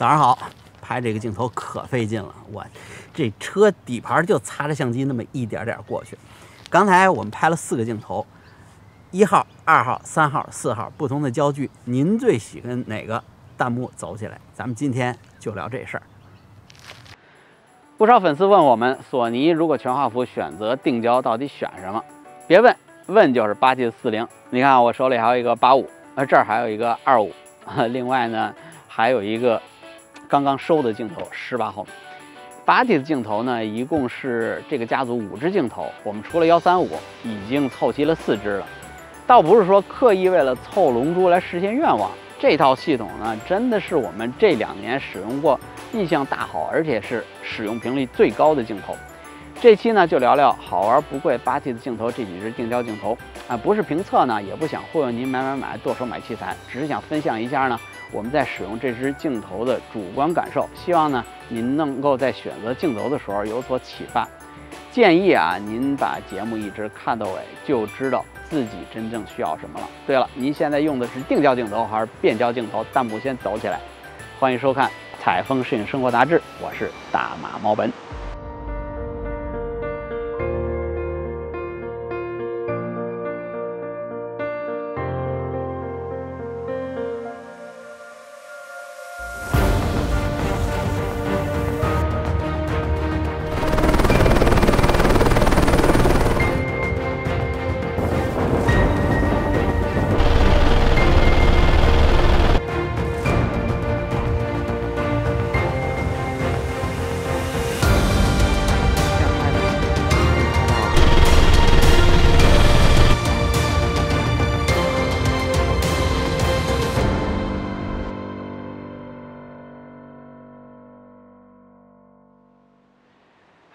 早上好，拍这个镜头可费劲了，我这车底盘就擦着相机那么一点点过去。刚才我们拍了4个镜头，1号、2号、3号、4号不同的焦距，您最喜欢哪个？弹幕走起来，咱们今天就聊这事儿。不少粉丝问我们，索尼如果全画幅选择定焦，到底选什么？别问，问就是8740。你看我手里还有一个85，这儿还有一个25，另外呢还有一个刚刚收的镜头18毫米。80的镜头呢，一共是这个家族5支镜头，我们除了135，已经凑齐了4支了。倒不是说刻意为了凑龙珠来实现愿望，这套系统呢，真的是我们这2年使用过印象大好，而且是使用频率最高的镜头。这期呢就聊聊好玩不贵80的镜头这几支定焦镜头啊，不是评测呢，也不想忽悠您买，剁手买器材，只是想分享一下呢我们在使用这支镜头的主观感受，希望呢您能够在选择镜头的时候有所启发。建议啊，您把节目一直看到尾，就知道自己真正需要什么了。对了，您现在用的是定焦镜头还是变焦镜头？弹幕先抖起来。欢迎收看《采风摄影生活杂志》，我是大马猫本。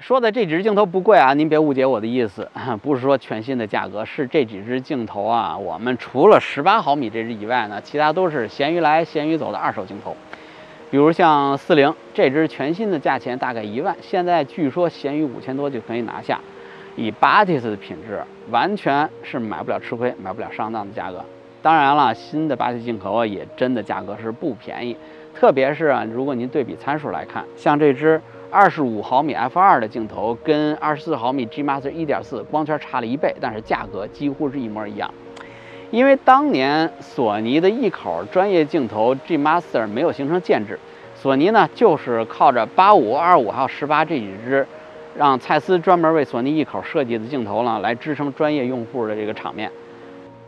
说的这几支镜头不贵啊，您别误解我的意思，不是说全新的价格，是这几支镜头啊，我们除了18毫米这支以外呢，其他都是闲鱼来闲鱼走的二手镜头。比如像40这支全新的价钱大概1万，现在据说闲鱼5000多就可以拿下。以80的品质，完全是买不了吃亏，买不了上当的价格。当然了，新的80镜头也真的价格是不便宜，特别是如果您对比参数来看，像这支25毫米 f2 的镜头跟24毫米 G Master 1.4光圈差了1倍，但是价格几乎是一模一样。因为当年索尼的一口专业镜头 G Master 没有形成建制，索尼呢就是靠着85、25还有18这几支让蔡司专门为索尼一口设计的镜头呢，来支撑专业用户的这个场面。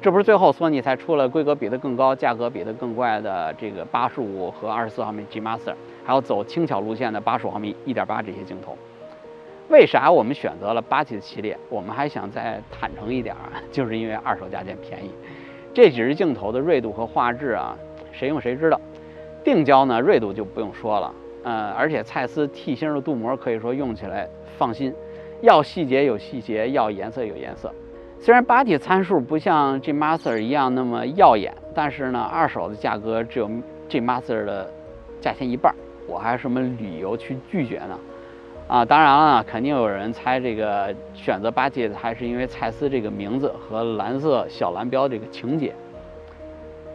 这不是最后索尼才出了规格比得更高、价格比得更怪的这个85和24毫米 G Master， 还有走轻巧路线的85毫米 1.8这些镜头。为啥我们选择了80的系列？我们还想再坦诚一点啊，就是因为二手价钱便宜。这几支镜头的锐度和画质啊，谁用谁知道。定焦呢，锐度就不用说了，而且蔡司 T 型的镀膜可以说用起来放心，要细节有细节，要颜色有颜色。虽然80参数不像 G Master 一样那么耀眼，但是呢，二手的价格只有 G Master 的价钱1半，我还有什么理由去拒绝呢？啊，当然了，肯定有人猜这个选择80的还是因为蔡司这个名字和蓝色小蓝标这个情节。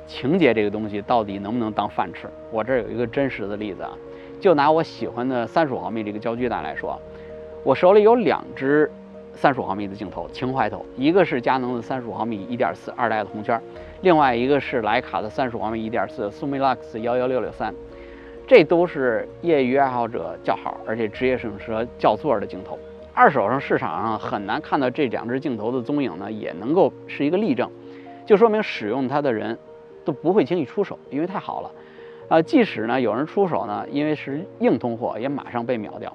情节这个东西到底能不能当饭吃？我这儿有一个真实的例子啊，就拿我喜欢的35毫米这个焦距弹来说，我手里有2支35毫米的镜头，情怀头，一个是佳能的35毫米 1.4 二代的红圈，另外一个是徕卡的35毫米 1.4 Summilux 11663，这都是业余爱好者叫好，而且职业摄影师叫座的镜头。二手上市场上很难看到这2支镜头的踪影呢，也能够是一个例证，就说明使用它的人都不会轻易出手，因为太好了。即使呢有人出手呢，因为是硬通货，也马上被秒掉。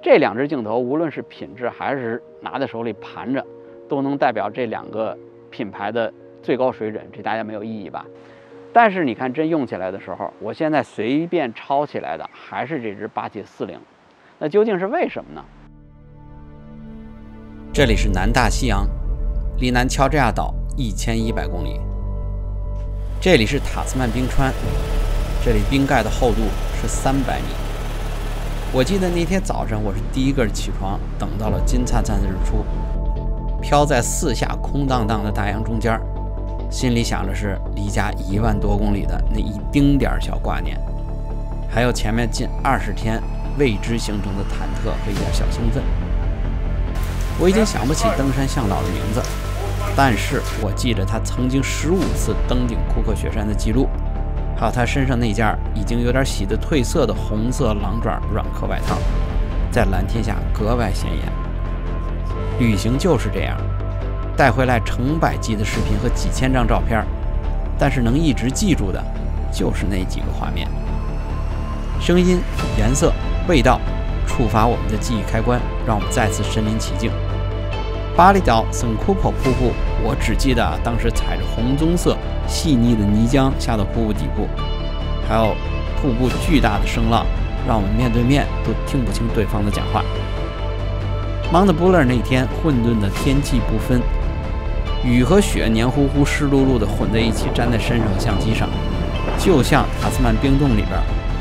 这2支镜头无论是品质还是拿在手里盘着，都能代表这2个品牌的最高水准，这大家没有异议吧？但是你看真用起来的时候，我现在随便抄起来的还是这支8740，那究竟是为什么呢？这里是南大西洋，离南乔治亚岛1100公里。这里是塔斯曼冰川，这里冰盖的厚度是300米。我记得那天早上我是第一个起床，等到了金灿灿的日出，飘在四下空荡荡的大洋中间，心里想着是离家1万多公里的那一丁点儿小挂念。还有前面近20天未知形成的忐忑和一点小兴奋。我已经想不起登山向导的名字，但是我记着他曾经15次登顶库克雪山的记录，还有他身上那件已经有点洗得褪色的红色狼爪软壳外套，在蓝天下格外显眼。旅行就是这样，带回来成百计的视频和几千张照片，但是能一直记住的就是那几个画面。声音、颜色、味道触发我们的记忆开关，让我们再次身临其境。巴厘岛圣库珀瀑布，我只记得当时踩着红棕色细腻的泥浆下到瀑布底部，还有瀑布巨大的声浪，让我们面对面都听不清对方的讲话。Mount Buller 那天混沌的天气不分，雨和雪黏糊糊、湿漉漉的混在一起，粘在身上和相机上，就像塔斯曼冰洞里边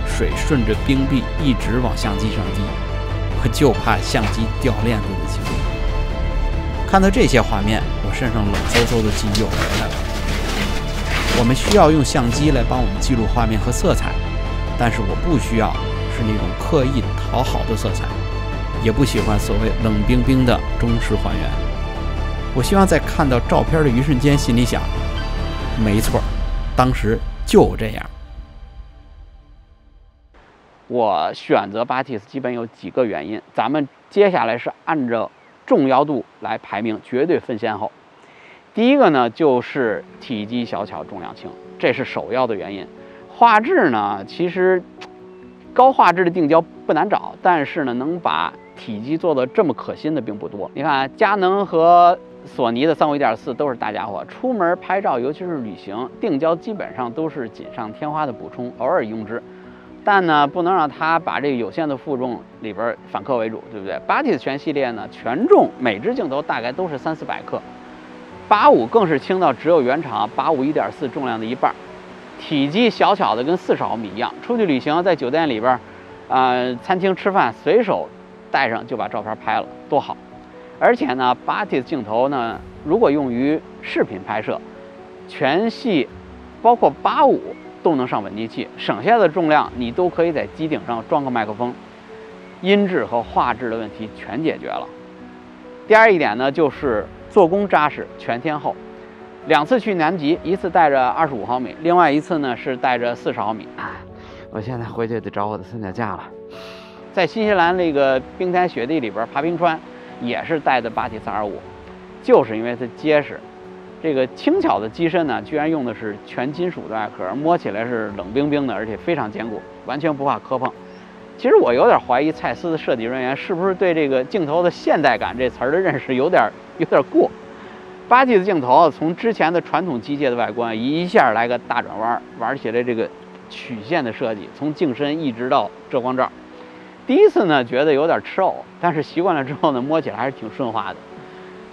水顺着冰壁一直往相机上滴，我就怕相机掉链子的情况。看到这些画面，我身上冷飕飕的记忆又回来了。我们需要用相机来帮我们记录画面和色彩，但是我不需要是那种刻意讨好的色彩，也不喜欢所谓冷冰冰的中式还原。我希望在看到照片的一瞬间，心里想，没错，当时就这样。我选择巴蒂斯基本有几个原因，咱们接下来是按照重要度来排名，绝对分先后。第一个呢，就是体积小巧，重量轻，这是首要的原因。画质呢，其实高画质的定焦不难找，但是呢，能把体积做得这么可心的并不多。你看，佳能和索尼的35-1.4都是大家伙，出门拍照，尤其是旅行，定焦基本上都是锦上添花的补充，偶尔用之。但呢，不能让它把这个有限的负重里边反客为主，对不对？巴蒂斯全系列呢，全重每只镜头大概都是300-400克，85更是轻到只有原厂85 1.4重量的一半，体积小巧的跟40毫米一样。出去旅行，在酒店里边，餐厅吃饭，随手带上就把照片拍了，多好！而且呢，巴蒂斯镜头呢，如果用于视频拍摄，全系包括85。都能上稳定器，省下的重量你都可以在机顶上装个麦克风，音质和画质的问题全解决了。第二一点呢，就是做工扎实，全天候。2次去南极，一次带着25毫米，另外一次呢是带着40毫米。我现在回去得找我的三脚架了。在新西兰那个冰天雪地里边爬冰川，也是带的巴蒂斯25，就是因为它结实。这个轻巧的机身呢，居然用的是全金属的外壳，摸起来是冷冰冰的，而且非常坚固，完全不怕磕碰。其实我有点怀疑蔡司的设计人员是不是对这个镜头的现代感这词儿的认识有点过。巴蒂斯镜头从之前的传统机械的外观一下来个大转弯，玩起来这个曲线的设计，从镜身一直到遮光罩。第一次呢觉得有点吃藕，但是习惯了之后呢，摸起来还是挺顺滑的。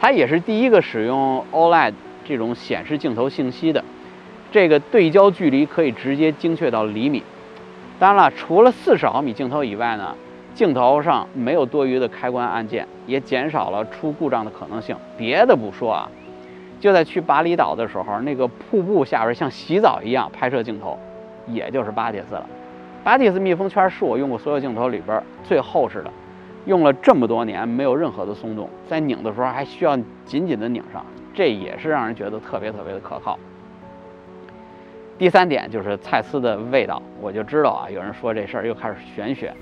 它也是第一个使用 OLED。这种显示镜头信息的，这个对焦距离可以直接精确到厘米。当然了，除了40毫米镜头以外呢，镜头上没有多余的开关按键，也减少了出故障的可能性。别的不说啊，就在去巴厘岛的时候，那个瀑布下边像洗澡一样拍摄镜头，也就是巴蒂斯了。巴蒂斯密封圈是我用过所有镜头里边最厚实的，用了这么多年没有任何的松动，在拧的时候还需要紧紧的拧上。这也是让人觉得特别的可靠。第三点就是蔡司的味道，我就知道啊，有人说这事儿又开始玄学。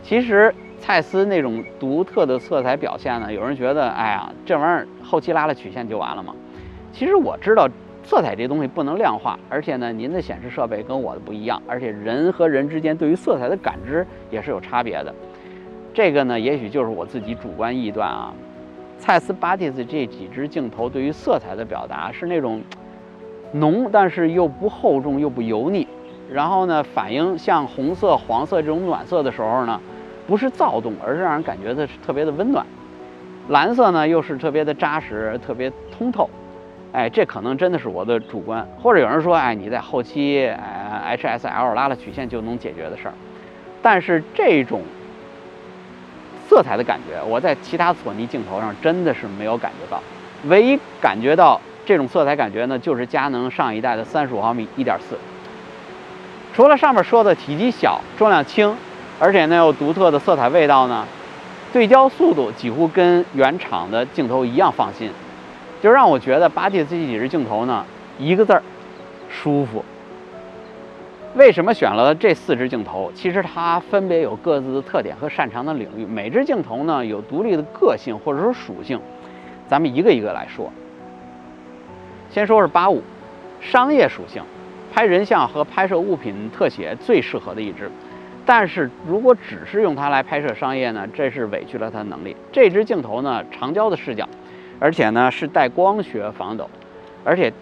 其实蔡司那种独特的色彩表现呢，有人觉得，哎呀，这玩意儿后期拉了曲线就完了嘛。其实我知道色彩这东西不能量化，而且呢，您的显示设备跟我的不一样，而且人和人之间对于色彩的感知也是有差别的。这个呢，也许就是我自己主观臆断啊。蔡司、巴蒂斯这几支镜头对于色彩的表达是那种浓，但是又不厚重又不油腻。然后呢，反应像红色、黄色这种暖色的时候呢，不是躁动，而是让人感觉的是特别的温暖。蓝色呢，又是特别的扎实，特别通透。哎，这可能真的是我的主观，或者有人说，哎，你在后期HSL 拉了曲线就能解决的事儿。但是这种色彩的感觉，我在其他索尼镜头上真的是没有感觉到。唯一感觉到这种色彩感觉呢，就是佳能上一代的35毫米1.4。除了上面说的体积小、重量轻，而且呢有独特的色彩味道呢，对焦速度几乎跟原厂的镜头一样放心，就让我觉得8T这几支镜头呢，一个字儿，舒服。为什么选了这4支镜头？其实它分别有各自的特点和擅长的领域，每支镜头呢有独立的个性或者说属性，咱们一个一个来说。先说是85，商业属性，拍人像和拍摄物品特写最适合的一支。但是如果只是用它来拍摄商业呢，这是委屈了它的能力。这支镜头呢，长焦的视角，而且呢是带光学防抖，而且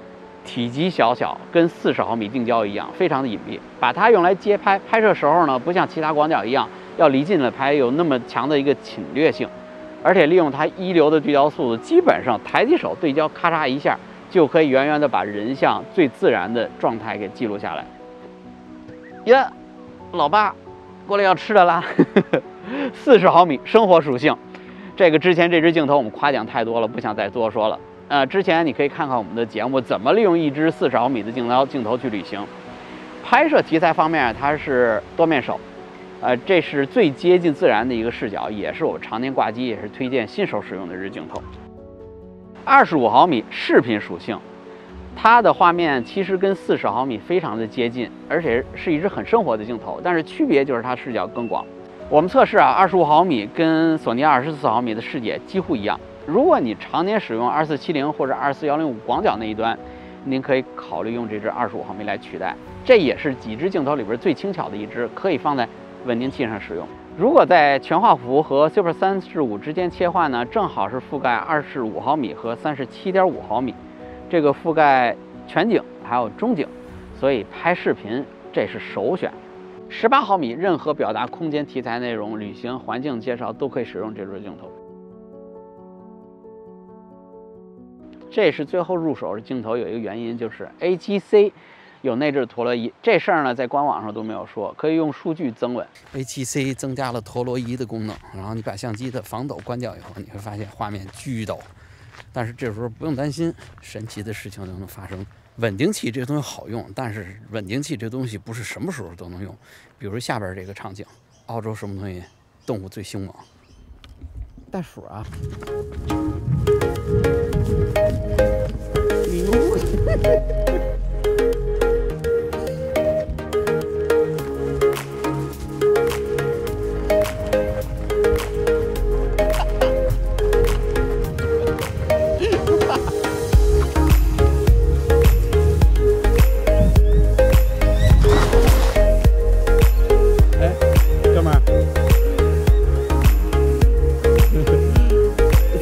体积小，跟40毫米定焦一样，非常的隐蔽。把它用来街拍，拍摄时候呢，不像其他广角一样要离近了拍，有那么强的一个侵略性，而且利用它一流的对焦速度，基本上抬起手对焦，咔嚓一下就可以远远的把人像最自然的状态给记录下来。呀，老爸，过来要吃的啦！40毫米生活属性，这个之前这支镜头我们夸奖太多了，不想再多说了。之前你可以看看我们的节目，怎么利用一支40毫米的镜头去旅行。拍摄题材方面，它是多面手，这是最接近自然的一个视角，也是我常年挂机，也是推荐新手使用的一支镜头。25毫米视频属性，它的画面其实跟40毫米非常的接近，而且是一支很生活的镜头，但是区别就是它视角更广。我们测试25毫米跟索尼24毫米的视野几乎一样。如果你常年使用2470或者24105广角那一端，您可以考虑用这支25毫米来取代。这也是几支镜头里边最轻巧的一支，可以放在稳定器上使用。如果在全画幅和 Super 3:5之间切换呢，正好是覆盖25毫米和37.5毫米，这个覆盖全景还有中景，所以拍视频这是首选。18毫米任何表达空间题材内容、旅行环境介绍都可以使用这支镜头。这是最后入手的镜头，有一个原因就是 A7C 有内置陀螺仪，这事儿呢在官网上都没有说，可以用数据增稳。A7C 增加了陀螺仪的功能，然后你把相机的防抖关掉以后，你会发现画面巨抖。但是这时候不用担心，神奇的事情就能发生。稳定器这个东西好用，但是稳定器这东西不是什么时候都能用。比如下边这个场景，澳洲什么东西，动物最凶猛，袋鼠啊。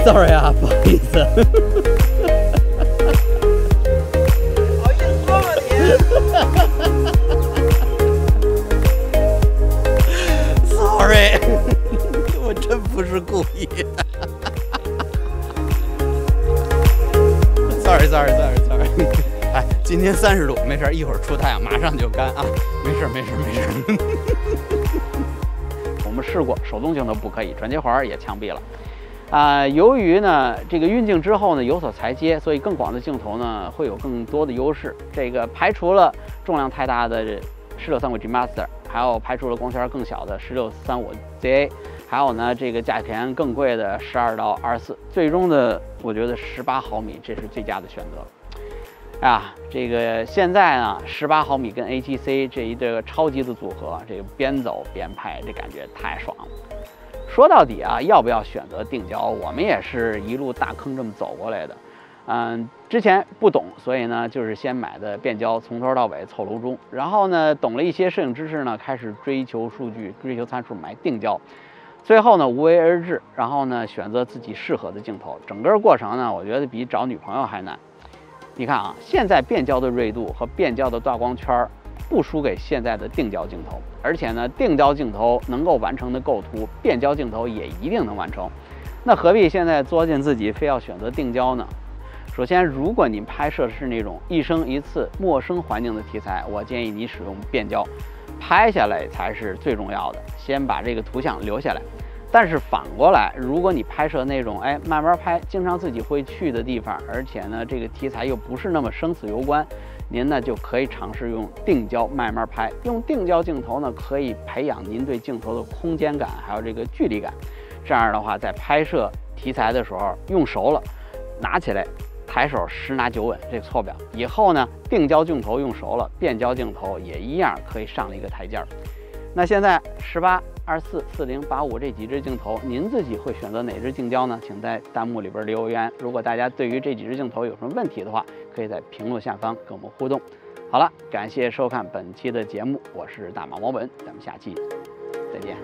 Sorry 啊，不好意思。好意思吗你？Sorry， 我真不是故意。Sorry。哎，今天30度，没事，一会儿出太阳马上就干啊，没事。我们试过手动镜头不可以，转接环也枪毙了。由于呢这个运镜之后呢有所裁接，所以更广的镜头呢会有更多的优势。这个排除了重量太大的1635 G Master， 还有排除了光圈更小的1635 ZA， 还有呢这个价钱更贵的12到24，最终的我觉得18毫米这是最佳的选择。这个现在呢18毫米跟 A7C 这个超级的组合，这个边走边拍，这感觉太爽了。说到底啊，要不要选择定焦？我们也是一路大坑这么走过来的。之前不懂，所以呢，就是先买的变焦，从头到尾凑炉中。然后呢，懂了一些摄影知识呢，开始追求数据、追求参数，买定焦。最后呢，无为而治，然后呢，选择自己适合的镜头。整个过程呢，我觉得比找女朋友还难。你看啊，现在变焦的锐度和变焦的大光圈不输给现在的定焦镜头，而且呢，定焦镜头能够完成的构图，变焦镜头也一定能完成。那何必现在作践自己，非要选择定焦呢？首先，如果您拍摄的是那种一生一次陌生环境的题材，我建议你使用变焦，拍下来才是最重要的。先把这个图像留下来。但是反过来，如果你拍摄那种慢慢拍，经常自己会去的地方，而且呢这个题材又不是那么生死攸关，您呢就可以尝试用定焦慢慢拍。用定焦镜头呢，可以培养您对镜头的空间感，还有这个距离感。这样的话，在拍摄题材的时候用熟了，拿起来抬手10拿9稳，这个错不了。以后呢，定焦镜头用熟了，变焦镜头也一样可以上了一个台阶儿。那现在18、24、40、85这几支镜头，您自己会选择哪支镜焦呢？请在弹幕里边留言。如果大家对于这几支镜头有什么问题的话，可以在评论下方跟我们互动。好了，感谢收看本期的节目，我是大马毛本，咱们下期再见。